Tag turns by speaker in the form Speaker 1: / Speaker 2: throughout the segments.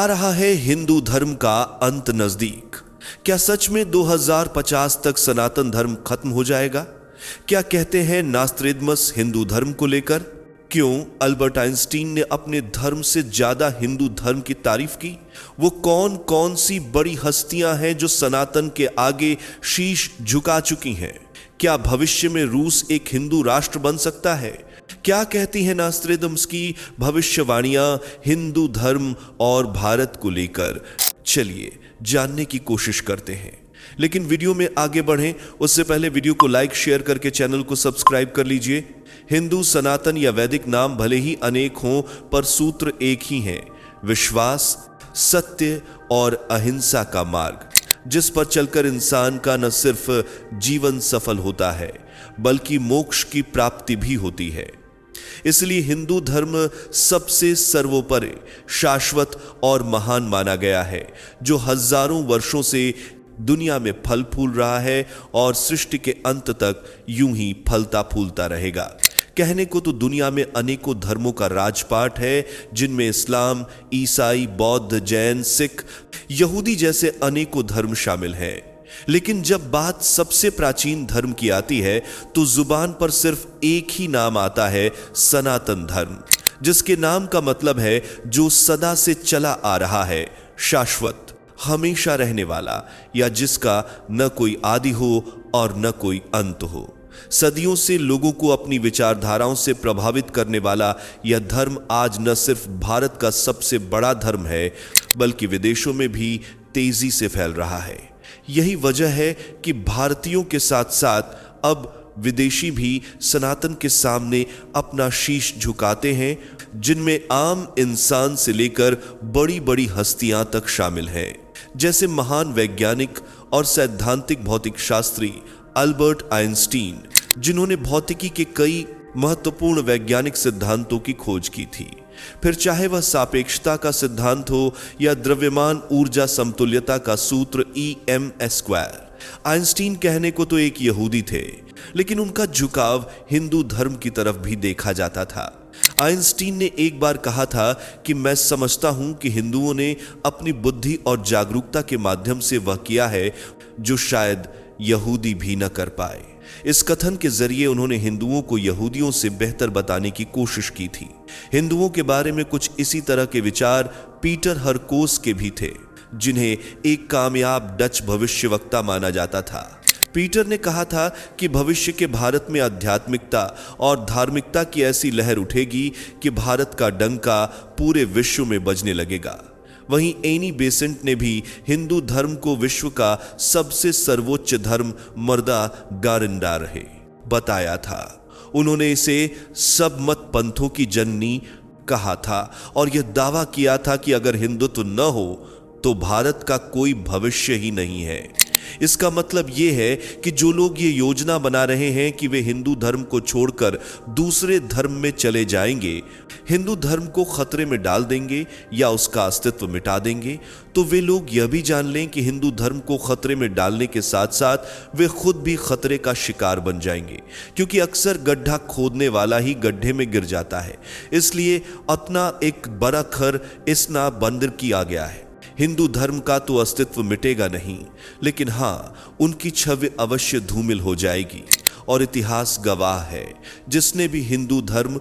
Speaker 1: आ रहा है हिंदू धर्म का अंत नजदीक। क्या सच में 2050 तक सनातन धर्म खत्म हो जाएगा? क्या कहते हैं नास्त्रेदमस हिंदू धर्म को लेकर? क्यों अल्बर्ट आइंस्टीन ने अपने धर्म से ज्यादा हिंदू धर्म की तारीफ की? वो कौन कौन सी बड़ी हस्तियां हैं जो सनातन के आगे शीश झुका चुकी हैं? क्या भविष्य में रूस एक हिंदू राष्ट्र बन सकता है? क्या कहती हैं नास्त्रेदम्स की भविष्यवाणियां हिंदू धर्म और भारत को लेकर? चलिए जानने की कोशिश करते हैं, लेकिन वीडियो में आगे बढ़ें उससे पहले वीडियो को लाइक शेयर करके चैनल को सब्सक्राइब कर लीजिए। हिंदू, सनातन या वैदिक नाम भले ही अनेक हों, पर सूत्र एक ही है, विश्वास, सत्य और अहिंसा का मार्ग, जिस पर चलकर इंसान का न सिर्फ जीवन सफल होता है बल्कि मोक्ष की प्राप्ति भी होती है। इसलिए हिंदू धर्म सबसे सर्वोपरि, शाश्वत और महान माना गया है, जो हजारों वर्षों से दुनिया में फल फूल रहा है और सृष्टि के अंत तक यूं ही फलता फूलता रहेगा। कहने को तो दुनिया में अनेकों धर्मों का राजपाट है, जिनमें इस्लाम, ईसाई, बौद्ध, जैन, सिख, यहूदी जैसे अनेकों धर्म शामिल हैं। लेकिन जब बात सबसे प्राचीन धर्म की आती है तो जुबान पर सिर्फ एक ही नाम आता है, सनातन धर्म, जिसके नाम का मतलब है जो सदा से चला आ रहा है, शाश्वत, हमेशा रहने वाला, या जिसका न कोई आदि हो और न कोई अंत हो। सदियों से लोगों को अपनी विचारधाराओं से प्रभावित करने वाला यह धर्म आज न सिर्फ भारत का सबसे बड़ा धर्म है बल्कि विदेशों में भी तेजी से फैल रहा है। यही वजह है कि भारतीयों के साथ साथ अब विदेशी भी सनातन के सामने अपना शीश झुकाते हैं, जिनमें आम इंसान से लेकर बड़ी बड़ी हस्तियां तक शामिल हैं, जैसे महान वैज्ञानिक और सैद्धांतिक भौतिक शास्त्री अल्बर्ट आइंस्टीन, जिन्होंने भौतिकी के कई महत्वपूर्ण वैज्ञानिक सिद्धांतों की खोज की थी। फिर चाहे वह सापेक्षता का सिद्धांत हो या द्रव्यमान ऊर्जा समतुल्यता का सूत्र EM²। आइंस्टीन कहने को तो एक यहूदी थे, लेकिन उनका झुकाव हिंदू धर्म की तरफ भी देखा जाता था। आइंस्टीन ने एक बार कहा था कि मैं समझता हूं कि हिंदुओं ने अपनी बुद्धि और जागरूकता के माध्यम से वह किया है जो शायद यहूदी भी न कर पाए। इस कथन के जरिए उन्होंने हिंदुओं को यहूदियों से बेहतर बताने की कोशिश की थी। हिंदुओं के बारे में कुछ इसी तरह के विचार पीटर हरकोस के भी थे, जिन्हें एक कामयाब डच भविष्यवक्ता माना जाता था। पीटर ने कहा था कि भविष्य के भारत में आध्यात्मिकता और धार्मिकता की ऐसी लहर उठेगी कि भारत का डंका पूरे विश्व में बजने लगेगा। वहीं एनी बेसेंट ने भी हिंदू धर्म को विश्व का सबसे सर्वोच्च धर्म मर्दा गारिंडा रहे बताया था। उन्होंने इसे सब मत पंथों की जननी कहा था और यह दावा किया था कि अगर हिंदुत्व न हो तो भारत का कोई भविष्य ही नहीं है। इसका मतलब यह है कि जो लोग ये योजना बना रहे हैं कि वे हिंदू धर्म को छोड़कर दूसरे धर्म में चले जाएंगे, हिंदू धर्म को खतरे में डाल देंगे या उसका अस्तित्व मिटा देंगे, तो वे लोग यह भी जान लें कि हिंदू धर्म को खतरे में डालने के साथ साथ वे खुद भी खतरे का शिकार बन जाएंगे, क्योंकि अक्सर गड्ढा खोदने वाला ही गड्ढे में गिर जाता है। इसलिए अपना एक बड़ा खर इस ना बंदर किया गया है। हिंदू धर्म का तो अस्तित्व मिटेगा नहीं, लेकिन हाँ, उनकी छवि अवश्य धूमिल हो जाएगी। और इतिहास गवाह है, जिसने भी हिंदू धर्म,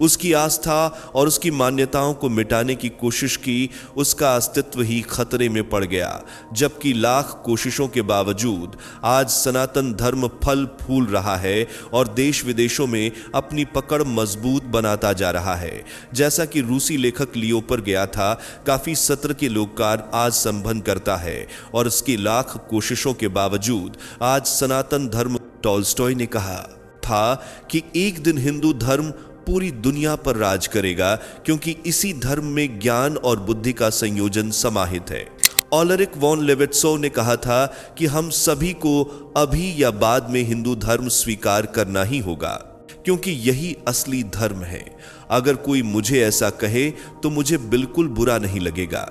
Speaker 1: उसकी आस्था और उसकी मान्यताओं को मिटाने की कोशिश की, उसका अस्तित्व ही खतरे में पड़ गया। जबकि लाख कोशिशों के बावजूद आज सनातन धर्म फल फूल रहा है और देश विदेशों में अपनी पकड़ मजबूत बनाता जा रहा है। जैसा कि रूसी लेखक लियो पर गया था, काफी सत्र के लोककार आज संबंध करता है और इसकी लाख कोशिशों के बावजूद आज सनातन धर्म, टॉल्स्टॉय ने कहा था कि एक दिन हिंदू धर्म पूरी दुनिया पर राज करेगा, क्योंकि इसी धर्म में ज्ञान और बुद्धि का संयोजन समाहित है। ओलरिक वॉन लेविट्सो ने कहा था कि हम सभी को अभी या बाद में हिंदू धर्म स्वीकार करना ही होगा, क्योंकि यही असली धर्म है। अगर कोई मुझे ऐसा कहे तो मुझे बिल्कुल बुरा नहीं लगेगा।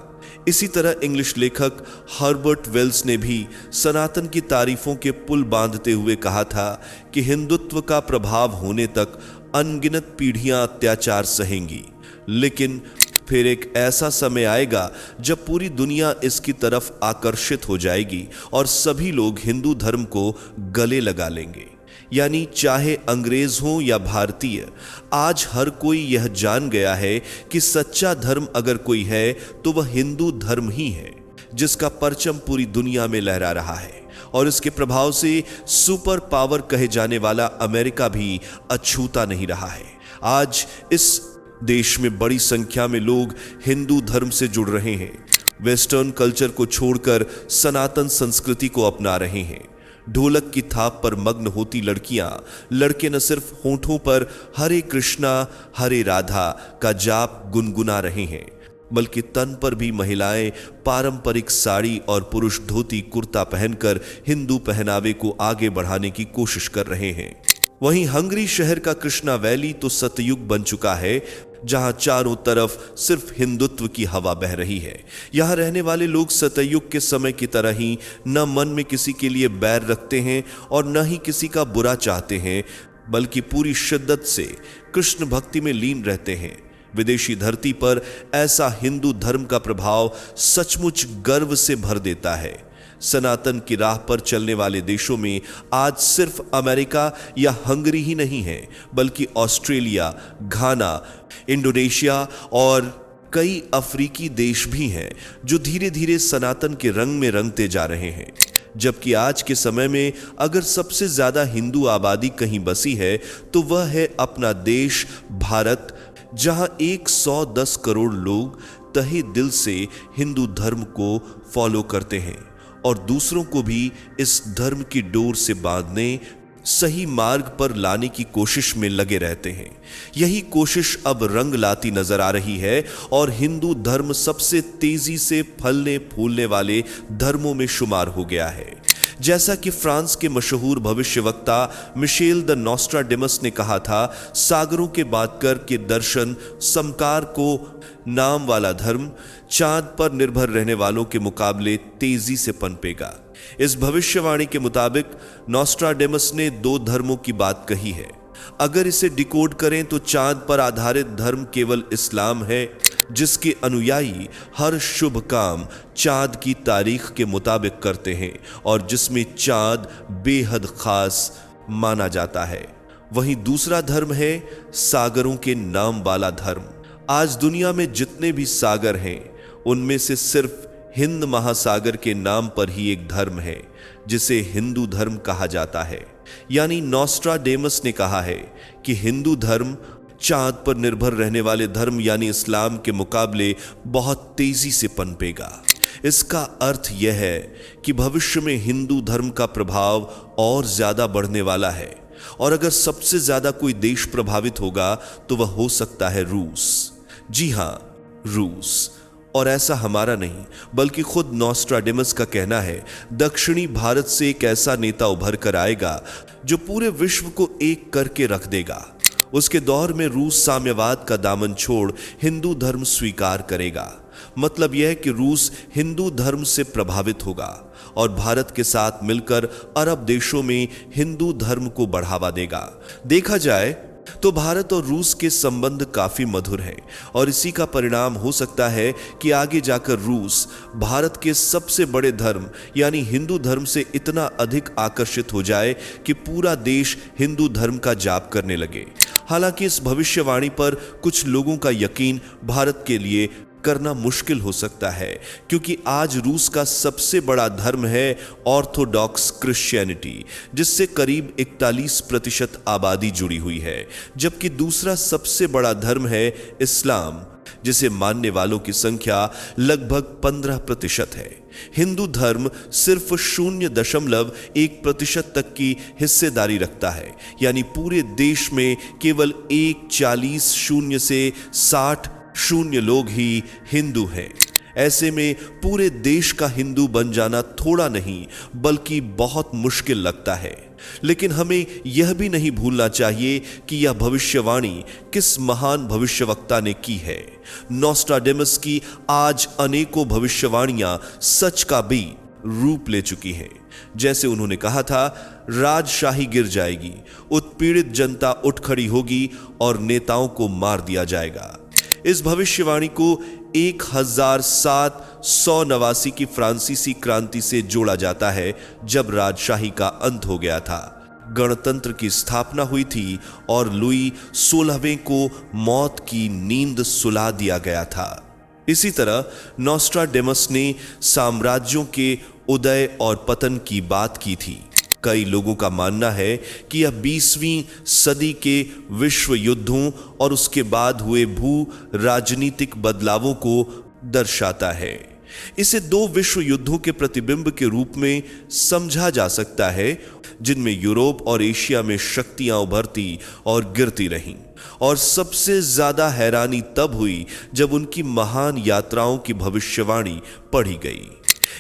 Speaker 1: इसी तरह इंग्लिश लेखक हर्बर्ट वेल्स ने भी सनातन की तारीफों के पुल बांधते हुए कहा था कि हिंदुत्व का प्रभाव होने तक अनगिनत पीढ़ियां अत्याचार सहेंगी, लेकिन फिर एक ऐसा समय आएगा जब पूरी दुनिया इसकी तरफ आकर्षित हो जाएगी और सभी लोग हिंदू धर्म को गले लगा लेंगे। यानी चाहे अंग्रेज हो या भारतीय, आज हर कोई यह जान गया है कि सच्चा धर्म अगर कोई है तो वह हिंदू धर्म ही है, जिसका परचम पूरी दुनिया में लहरा रहा है और इसके प्रभाव से सुपर पावर कहे जाने वाला अमेरिका भी अछूता नहीं रहा है। आज इस देश में बड़ी संख्या में लोग हिंदू धर्म से जुड़ रहे हैं, वेस्टर्न कल्चर को छोड़कर सनातन संस्कृति को अपना रहे हैं। ढोलक की थाप पर मग्न होती लड़कियां, लड़के न सिर्फ होठों पर हरे कृष्णा हरे राधा का जाप गुनगुना रहे हैं, बल्कि तन पर भी महिलाएं पारंपरिक साड़ी और पुरुष धोती कुर्ता पहनकर हिंदू पहनावे को आगे बढ़ाने की कोशिश कर रहे हैं। वहीं हंगरी शहर का कृष्णा वैली तो सतयुग बन चुका है, जहां चारों तरफ सिर्फ हिंदुत्व की हवा बह रही है। यहां रहने वाले लोग सतयुग के समय की तरह ही न मन में किसी के लिए बैर रखते हैं और न ही किसी का बुरा चाहते हैं, बल्कि पूरी शिद्दत से कृष्ण भक्ति में लीन रहते हैं। विदेशी धरती पर ऐसा हिंदू धर्म का प्रभाव सचमुच गर्व से भर देता है। सनातन की राह पर चलने वाले देशों में आज सिर्फ अमेरिका या हंगरी ही नहीं है, बल्कि ऑस्ट्रेलिया, घाना, इंडोनेशिया और कई अफ्रीकी देश भी हैं जो धीरे धीरे सनातन के रंग में रंगते जा रहे हैं। जबकि आज के समय में अगर सबसे ज्यादा हिंदू आबादी कहीं बसी है तो वह है अपना देश भारत, जहां 110 करोड़ लोग तहे दिल से हिंदू धर्म को फॉलो करते हैं और दूसरों को भी इस धर्म की डोर से बांधने, सही मार्ग पर लाने की कोशिश में लगे रहते हैं। यही कोशिश अब रंग लाती नजर आ रही है और हिंदू धर्म सबसे तेजी से फलने फूलने वाले धर्मों में शुमार हो गया है। जैसा कि फ्रांस के मशहूर भविष्यवक्ता मिशेल द नॉस्ट्राडेमस ने कहा था, सागरों के बातकर के दर्शन समकार को नाम वाला धर्म चांद पर निर्भर रहने वालों के मुकाबले तेजी से पनपेगा। इस भविष्यवाणी के मुताबिक नॉस्ट्राडेमस ने दो धर्मों की बात कही है। अगर इसे डिकोड करें तो चांद पर आधारित धर्म केवल इस्लाम है, जिसके अनुयायी हर शुभ काम चांद की तारीख के मुताबिक करते हैं और जिसमें चांद बेहद खास माना जाता है। वहीं दूसरा धर्म है सागरों के नाम वाला धर्म। आज दुनिया में जितने भी सागर हैं, उनमें से सिर्फ हिंद महासागर के नाम पर ही एक धर्म है जिसे हिंदू धर्म कहा जाता है। यानी नॉस्ट्राडेमस ने कहा है कि हिंदू धर्म चांद पर निर्भर रहने वाले धर्म यानी इस्लाम के मुकाबले बहुत तेजी से पनपेगा। इसका अर्थ यह है कि भविष्य में हिंदू धर्म का प्रभाव और ज्यादा बढ़ने वाला है और अगर सबसे ज्यादा कोई देश प्रभावित होगा तो वह हो सकता है रूस। जी हां, रूस। और ऐसा हमारा नहीं बल्कि खुद नॉस्ट्राडेमस का कहना है, दक्षिणी भारत से एक ऐसा नेता उभर कर आएगा जो पूरे विश्व को एक करके रख देगा। उसके दौर में रूस साम्यवाद का दामन छोड़ हिंदू धर्म स्वीकार करेगा। मतलब यह है कि रूस हिंदू धर्म से प्रभावित होगा और भारत के साथ मिलकर अरब देशों में हिंदू धर्म को बढ़ावा देगा। देखा जाए तो भारत और रूस के संबंध काफी मधुर हैं और इसी का परिणाम हो सकता है कि आगे जाकर रूस भारत के सबसे बड़े धर्म यानी हिंदू धर्म से इतना अधिक आकर्षित हो जाए कि पूरा देश हिंदू धर्म का जाप करने लगे। हालांकि इस भविष्यवाणी पर कुछ लोगों का यकीन भारत के लिए करना मुश्किल हो सकता है, क्योंकि आज रूस का सबसे बड़ा धर्म है ऑर्थोडॉक्स क्रिश्चियनिटी, जिससे करीब 41% आबादी जुड़ी हुई है, जबकि दूसरा सबसे बड़ा धर्म है इस्लाम, जिसे मानने वालों की संख्या लगभग 15% है। हिंदू धर्म सिर्फ 0.1% तक की हिस्सेदारी रखता है, यानी पूरे देश में केवल 1.40 से 60 लोग ही हिंदू हैं। ऐसे में पूरे देश का हिंदू बन जाना थोड़ा नहीं बल्कि बहुत मुश्किल लगता है। लेकिन हमें यह भी नहीं भूलना चाहिए कि यह भविष्यवाणी किस महान भविष्यवक्ता ने की है। नॉस्ट्राडेमस की आज अनेकों भविष्यवाणियां सच का भी रूप ले चुकी हैं। जैसे उन्होंने कहा था, राजशाही गिर जाएगी, उत्पीड़ित जनता उठ खड़ी होगी और नेताओं को मार दिया जाएगा। इस भविष्यवाणी को 1789 की फ्रांसीसी क्रांति से जोड़ा जाता है, जब राजशाही का अंत हो गया था, गणतंत्र की स्थापना हुई थी और लुई 16वें को मौत की नींद सुला दिया गया था। इसी तरह नोस्ट्राडेमस ने साम्राज्यों के उदय और पतन की बात की थी। कई लोगों का मानना है कि यह 20वीं सदी के विश्व युद्धों और उसके बाद हुए भू राजनीतिक बदलावों को दर्शाता है। इसे 2 विश्व युद्धों के प्रतिबिंब के रूप में समझा जा सकता है, जिनमें यूरोप और एशिया में शक्तियां उभरती और गिरती रहीं। और सबसे ज्यादा हैरानी तब हुई जब उनकी महान यात्राओं की भविष्यवाणी पढ़ी गई।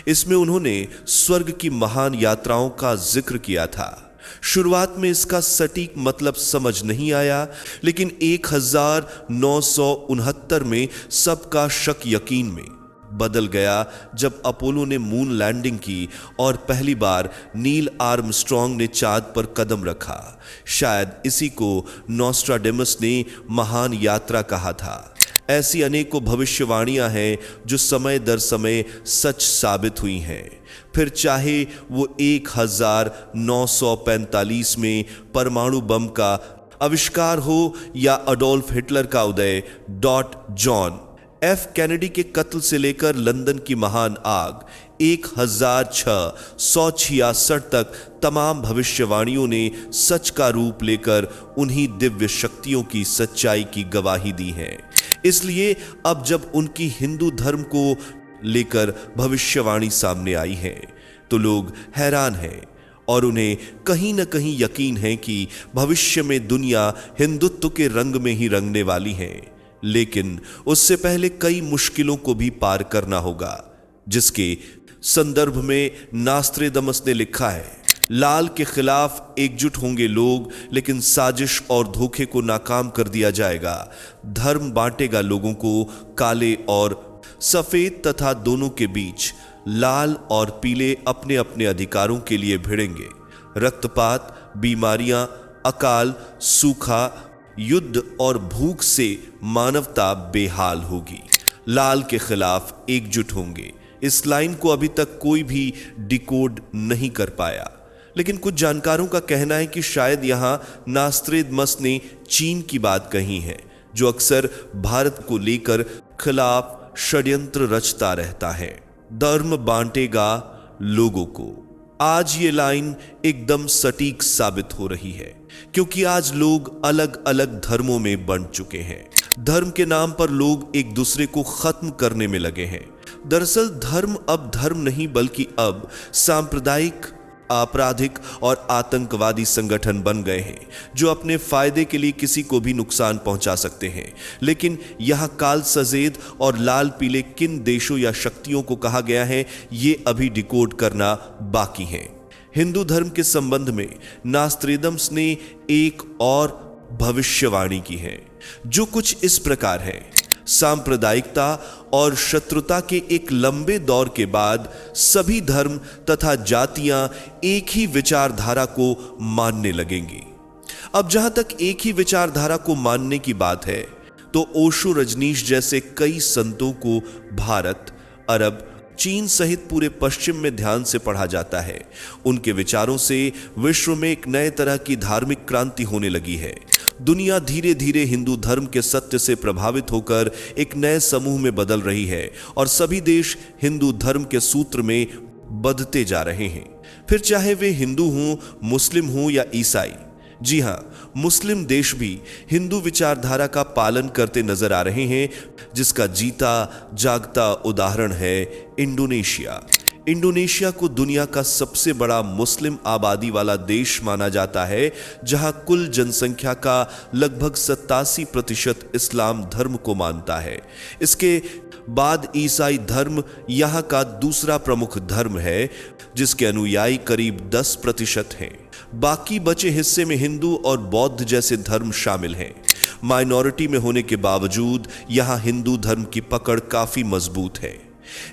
Speaker 1: इसमें उन्होंने स्वर्ग की महान यात्राओं का जिक्र किया था। शुरुआत में इसका सटीक मतलब समझ नहीं आया, लेकिन 1969 में सबका शक यकीन में बदल गया जब अपोलो ने मून लैंडिंग की और पहली बार नील आर्मस्ट्रॉन्ग ने चांद पर कदम रखा। शायद इसी को नोस्ट्राडेमस ने महान यात्रा कहा था। ऐसी अनेकों भविष्यवाणियां हैं जो समय दर समय सच साबित हुई हैं, फिर चाहे वो 1945 में परमाणु बम का आविष्कार हो या अडोल्फ हिटलर का उदय, जॉन एफ कैनेडी के कत्ल से लेकर लंदन की महान आग 1666 तक तमाम भविष्यवाणियों ने सच का रूप लेकर उन्हीं दिव्य शक्तियों की सच्चाई की गवाही दी है। इसलिए अब जब उनकी हिंदू धर्म को लेकर भविष्यवाणी सामने आई है तो लोग हैरान हैं और उन्हें कहीं न कहीं यकीन है कि भविष्य में दुनिया हिंदुत्व के रंग में ही रंगने वाली है। लेकिन उससे पहले कई मुश्किलों को भी पार करना होगा, जिसके संदर्भ में नास्त्रेदमस ने लिखा है, लाल के खिलाफ एकजुट होंगे लोग, लेकिन साजिश और धोखे को नाकाम कर दिया जाएगा। धर्म बांटेगा लोगों को काले और सफेद तथा दोनों के बीच। लाल और पीले अपने अपने अधिकारों के लिए भिड़ेंगे। रक्तपात, बीमारियां, अकाल, सूखा, युद्ध और भूख से मानवता बेहाल होगी। लाल के खिलाफ एकजुट होंगे। इस लाइन को अभी तक कोई भी डिकोड नहीं कर पाया, लेकिन कुछ जानकारों का कहना है कि शायद यहां नास्त्रेदमस ने चीन की बात कही है, जो अक्सर भारत को लेकर खिलाफ षड्यंत्र रचता रहता है। धर्म बांटेगा लोगों को। आज ये लाइन एकदम सटीक साबित हो रही है, क्योंकि आज लोग अलग अलग धर्मों में बंट चुके हैं। धर्म के नाम पर लोग एक दूसरे को खत्म करने में लगे हैं। दरअसल धर्म अब धर्म नहीं, बल्कि अब सांप्रदायिक, आपराधिक और आतंकवादी संगठन बन गए हैं, जो अपने फायदे के लिए किसी को भी नुकसान पहुंचा सकते हैं। लेकिन यह काल सफेद और लाल पीले किन देशों या शक्तियों को कहा गया है, ये अभी डिकोड करना बाकी है। हिंदू धर्म के संबंध में नास्त्रेदमस ने एक और भविष्यवाणी की है, जो कुछ इस प्रकार है। सांप्रदायिकता और शत्रुता के एक लंबे दौर के बाद सभी धर्म तथा जातियां एक ही विचारधारा को मानने लगेंगी। अब जहां तक एक ही विचारधारा को मानने की बात है, तो ओशो, रजनीश जैसे कई संतों को भारत, अरब, चीन सहित पूरे पश्चिम में ध्यान से पढ़ा जाता है। उनके विचारों से विश्व में एक नए तरह की धार्मिक क्रांति होने लगी है। दुनिया धीरे धीरे हिंदू धर्म के सत्य से प्रभावित होकर एक नए समूह में बदल रही है और सभी देश हिंदू धर्म के सूत्र में बंधते जा रहे हैं, फिर चाहे वे हिंदू हों, मुस्लिम हों या ईसाई। जी हां, मुस्लिम देश भी हिंदू विचारधारा का पालन करते नजर आ रहे हैं, जिसका जीता जागता उदाहरण है इंडोनेशिया। इंडोनेशिया को दुनिया का सबसे बड़ा मुस्लिम आबादी वाला देश माना जाता है, जहां कुल जनसंख्या का लगभग 87% इस्लाम धर्म को मानता है। इसके बाद ईसाई धर्म यहां का दूसरा प्रमुख धर्म है, जिसके अनुयायी करीब 10% हैं। बाकी बचे हिस्से में हिंदू और बौद्ध जैसे धर्म शामिल हैं। माइनॉरिटी में होने के बावजूद यहां हिंदू धर्म की पकड़ काफी मजबूत है।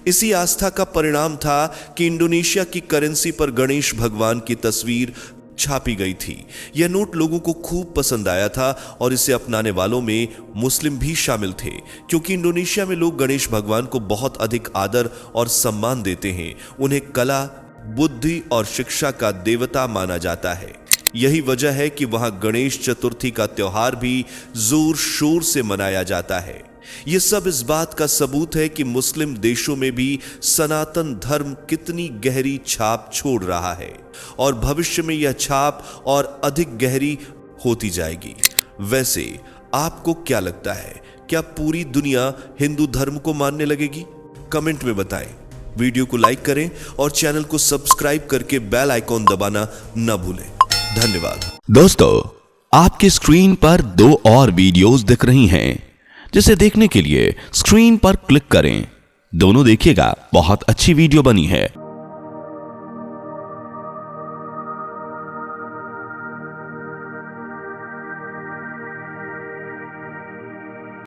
Speaker 1: इसी आस्था का परिणाम था कि इंडोनेशिया की करेंसी पर गणेश भगवान की तस्वीर छापी गई थी। यह नोट लोगों को खूब पसंद आया था और इसे अपनाने वालों में मुस्लिम भी शामिल थे, क्योंकि इंडोनेशिया में लोग गणेश भगवान को बहुत अधिक आदर और सम्मान देते हैं। उन्हें कला, बुद्धि और शिक्षा का देवता माना जाता है। यही वजह है कि वहां गणेश चतुर्थी का त्योहार भी जोर शोर से मनाया जाता है। यह सब इस बात का सबूत है कि मुस्लिम देशों में भी सनातन धर्म कितनी गहरी छाप छोड़ रहा है और भविष्य में यह छाप और अधिक गहरी होती जाएगी। वैसे आपको क्या लगता है, क्या पूरी दुनिया हिंदू धर्म को मानने लगेगी? कमेंट में बताएं। वीडियो को लाइक करें और चैनल को सब्सक्राइब करके बेल आइकॉन दबाना न भूलें। धन्यवाद।
Speaker 2: दोस्तों, आपकी स्क्रीन पर 2 और वीडियोस दिख रही हैं, जिसे देखने के लिए स्क्रीन पर क्लिक करें। दोनों देखिएगा, बहुत अच्छी वीडियो बनी है।